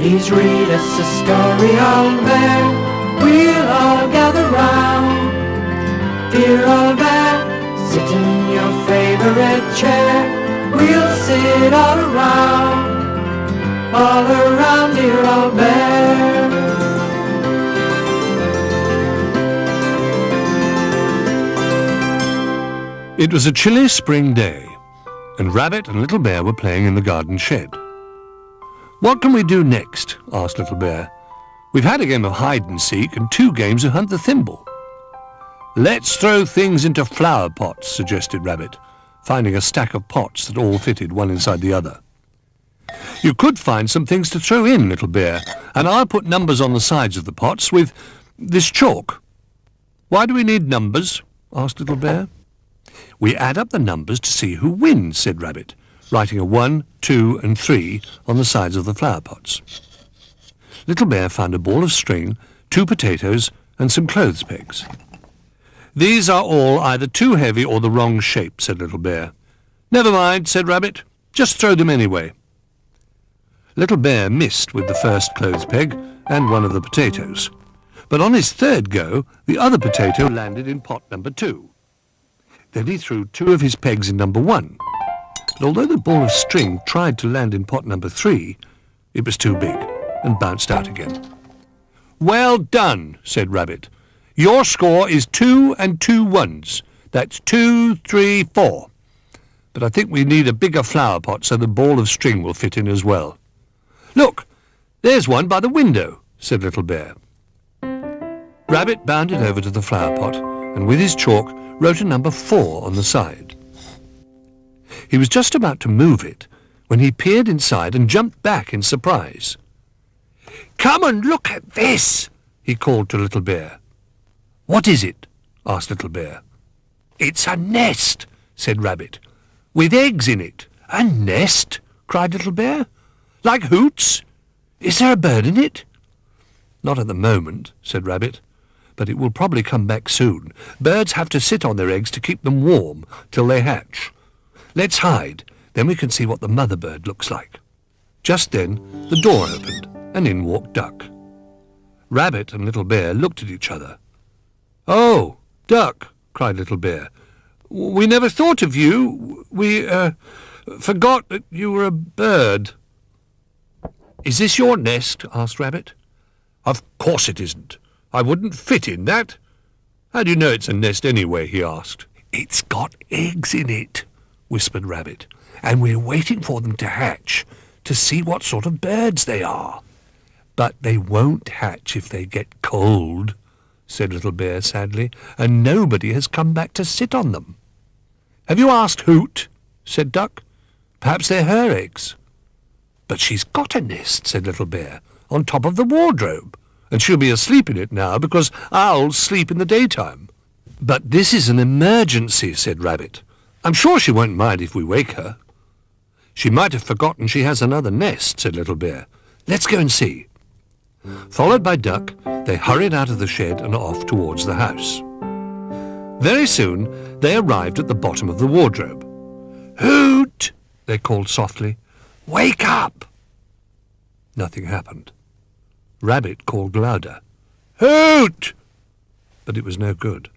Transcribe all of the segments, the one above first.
Please read us a story, old bear. We'll all gather round. Dear old bear, sit in your favorite chair. We'll sit all around dear old bear. It was a chilly spring day, and Rabbit and Little Bear were playing in the garden shed. "What can we do next?" asked Little Bear. "We've had a game of hide-and-seek and 2 games of hunt the thimble." "Let's throw things into flower pots," suggested Rabbit, finding a stack of pots that all fitted one inside the other. "You could find some things to throw in, Little Bear, and I'll put numbers on the sides of the pots with this chalk." "Why do we need numbers?" asked Little Bear. "We add up the numbers to see who wins," said Rabbit, writing a 1, 2, and 3 on the sides of the flower pots. Little Bear found a ball of string, 2 potatoes, and some clothes pegs. "These are all either too heavy or the wrong shape," said Little Bear. "Never mind," said Rabbit. "Just throw them anyway." Little Bear missed with the first clothes peg and one of the potatoes, but on his third go, the other potato landed in pot number 2. Then he threw 2 of his pegs in number 1, but although the ball of string tried to land in pot number 3, it was too big and bounced out again. "Well done," said Rabbit. "Your score is 2 and 2 ones. That's 2, 3, 4. But I think we need a bigger flower pot so the ball of string will fit in as well." "Look, there's one by the window," said Little Bear. Rabbit bounded over to the flower pot and with his chalk wrote a number 4 on the side. He was just about to move it when he peered inside and jumped back in surprise. "Come and look at this," he called to Little Bear. "What is it?" asked Little Bear. "It's a nest," said Rabbit, "with eggs in it." "A nest?" cried Little Bear. "Like Hoot's? Is there a bird in it?" "Not at the moment," said Rabbit, "but it will probably come back soon. Birds have to sit on their eggs to keep them warm till they hatch. Let's hide, then we can see what the mother bird looks like." Just then the door opened, and in walked Duck. Rabbit and Little Bear looked at each other. "Oh, Duck," cried Little Bear, "we never thought of you. We forgot that you were a bird." "Is this your nest?" asked Rabbit. "Of course it isn't. I wouldn't fit in that." "How do you know it's a nest anyway?" he asked. "It's got eggs in it," whispered Rabbit, "and we're waiting for them to hatch to see what sort of birds they are." "But they won't hatch if they get cold," said Little Bear sadly, "and nobody has come back to sit on them." "Have you asked Hoot?" said Duck. "Perhaps they're her eggs." "But she's got a nest," said Little Bear, "on top of the wardrobe, and she'll be asleep in it now because owls sleep in the daytime." "But this is an emergency," said Rabbit. "I'm sure she won't mind if we wake her." "She might have forgotten she has another nest," said Little Bear. "Let's go and see." Followed by Duck, they hurried out of the shed and off towards the house. Very soon they arrived at the bottom of the wardrobe. "Hoot!" they called softly. "Wake up!" Nothing happened. Rabbit called louder. "Hoot!" But it was no good.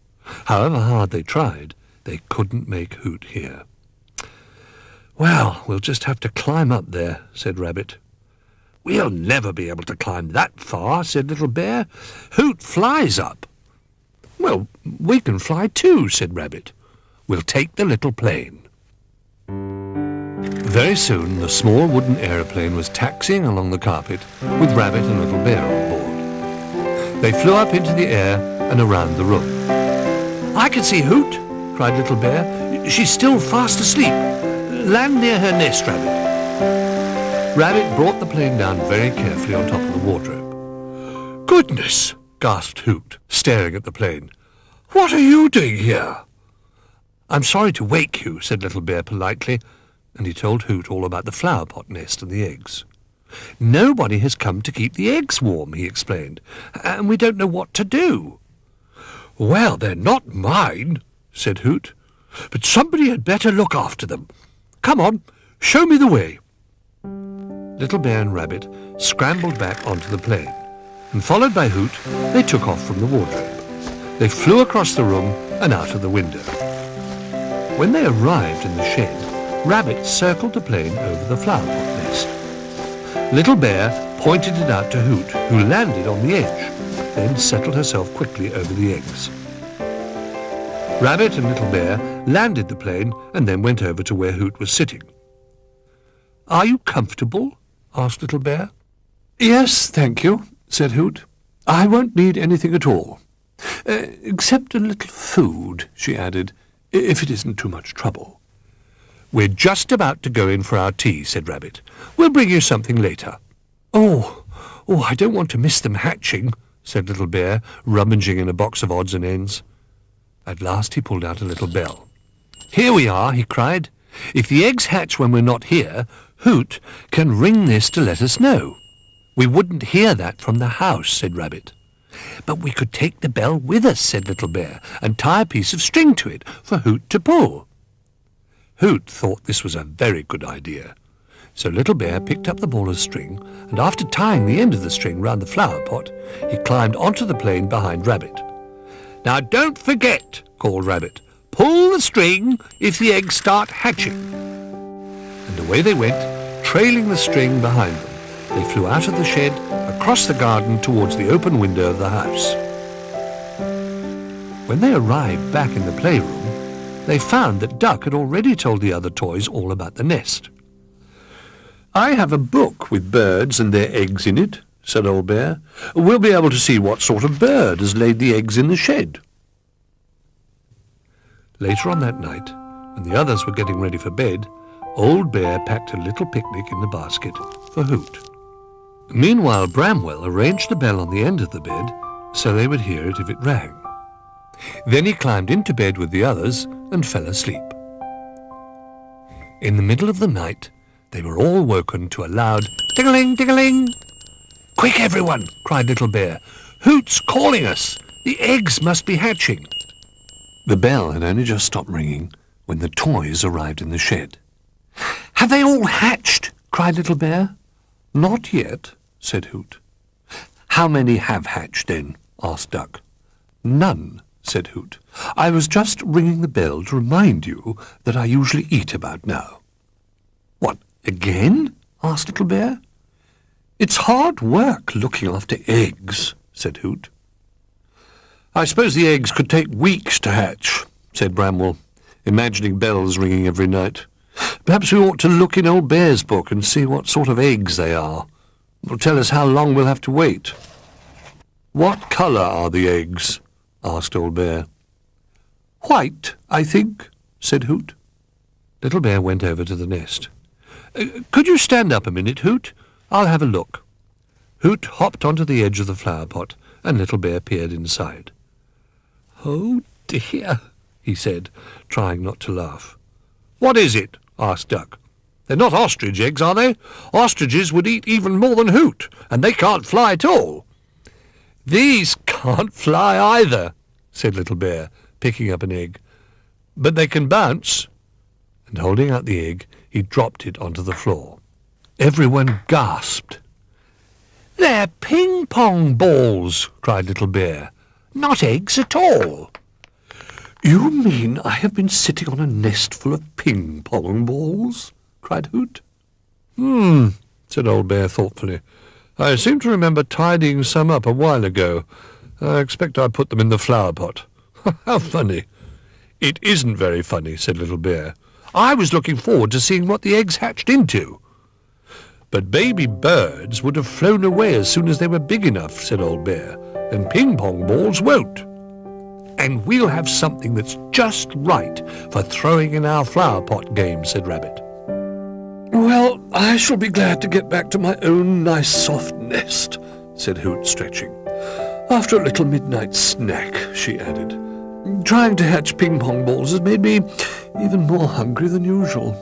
However hard they tried, they couldn't make Hoot hear. "Well, we'll just have to climb up there," said Rabbit. "We'll never be able to climb that far," said Little Bear. "Hoot flies up." "Well, we can fly too," said Rabbit. "We'll take the little plane." Very soon the small wooden aeroplane was taxiing along the carpet with Rabbit and Little Bear on board. They flew up into the air and around the room. "I can see Hoot," cried Little Bear. "She's still fast asleep. Land near her nest, Rabbit." Rabbit brought the plane down very carefully on top of the wardrobe. "Goodness!" gasped Hoot, staring at the plane. "What are you doing here?" "I'm sorry to wake you," said Little Bear politely, and he told Hoot all about the flower pot nest and the eggs. "Nobody has come to keep the eggs warm," he explained, "and we don't know what to do." "Well, they're not mine," said Hoot, "but somebody had better look after them. Come on, show me the way." Little Bear and Rabbit scrambled back onto the plane, and followed by Hoot, they took off from the wardrobe. They flew across the room and out of the window. When they arrived in the shed, Rabbit circled the plane over the flowerpot nest. Little Bear pointed it out to Hoot, who landed on the edge, then settled herself quickly over the eggs. Rabbit and Little Bear landed the plane and then went over to where Hoot was sitting. "Are you comfortable?" asked Little Bear. "Yes, thank you," said Hoot. "I won't need anything at all. Except a little food," she added, "if it isn't too much trouble." "We're just about to go in for our tea," said Rabbit. "We'll bring you something later." Oh, I don't want to miss them hatching," said Little Bear, rummaging in a box of odds and ends. At last he pulled out a little bell. "Here we are," he cried. "If the eggs hatch when we're not here, Hoot can ring this to let us know." "We wouldn't hear that from the house," said Rabbit. "But we could take the bell with us," said Little Bear, "and tie a piece of string to it for Hoot to pull." Hoot thought this was a very good idea. So Little Bear picked up the ball of string, and after tying the end of the string round the flower pot, he climbed onto the plane behind Rabbit. "Now don't forget," called Rabbit. "Pull the string if the eggs start hatching." And away they went, trailing the string behind them. They flew out of the shed, across the garden towards the open window of the house. When they arrived back in the playroom, they found that Duck had already told the other toys all about the nest. "I have a book with birds and their eggs in it," said Old Bear. "We'll be able to see what sort of bird has laid the eggs in the shed." Later on that night, when the others were getting ready for bed, Old Bear packed a little picnic in the basket for Hoot. Meanwhile, Bramwell arranged the bell on the end of the bed so they would hear it if it rang. Then he climbed into bed with the others and fell asleep. In the middle of the night, they were all woken to a loud ding-a-ling, ding-a-ling. "Quick, everyone!" cried Little Bear. "Hoot's calling us! The eggs must be hatching!" The bell had only just stopped ringing when the toys arrived in the shed. "Have they all hatched?" cried Little Bear. "Not yet," said Hoot. "How many have hatched, then?" asked Duck. "None," said Hoot. "I was just ringing the bell to remind you that I usually eat about now." "What, again?" asked Little Bear. "It's hard work looking after eggs," said Hoot. "I suppose the eggs could take weeks to hatch," said Bramwell, imagining bells ringing every night. "Perhaps we ought to look in Old Bear's book and see what sort of eggs they are. It'll tell us how long we'll have to wait." "What colour are the eggs?" asked Old Bear. "White, I think," said Hoot. Little Bear went over to the nest. "Could you stand up a minute, Hoot? I'll have a look." Hoot hopped onto the edge of the flower pot, and Little Bear peered inside. "Oh dear," he said, trying not to laugh. "What is it?" asked Duck. "They're not ostrich eggs, are they? Ostriches would eat even more than Hoot, and they can't fly at all." "These can't fly either," said Little Bear, picking up an egg. "But they can bounce." And holding out the egg, he dropped it onto the floor. Everyone gasped. "They're ping-pong balls," cried Little Bear. "Not eggs at all." "You mean I have been sitting on a nest full of ping-pong balls?" cried Hoot. Said Old Bear thoughtfully. "I seem to remember tidying some up a while ago. I expect I put them in the flower pot." "How funny." "It isn't very funny," said Little Bear. "I was looking forward to seeing what the eggs hatched into." "But baby birds would have flown away as soon as they were big enough," said Old Bear, "and ping-pong balls won't." "And we'll have something that's just right for throwing in our flower pot game," said Rabbit. "Well, I shall be glad to get back to my own nice soft nest," said Hoot, stretching. "After a little midnight snack," she added. "Trying to hatch ping-pong balls has made me even more hungry than usual."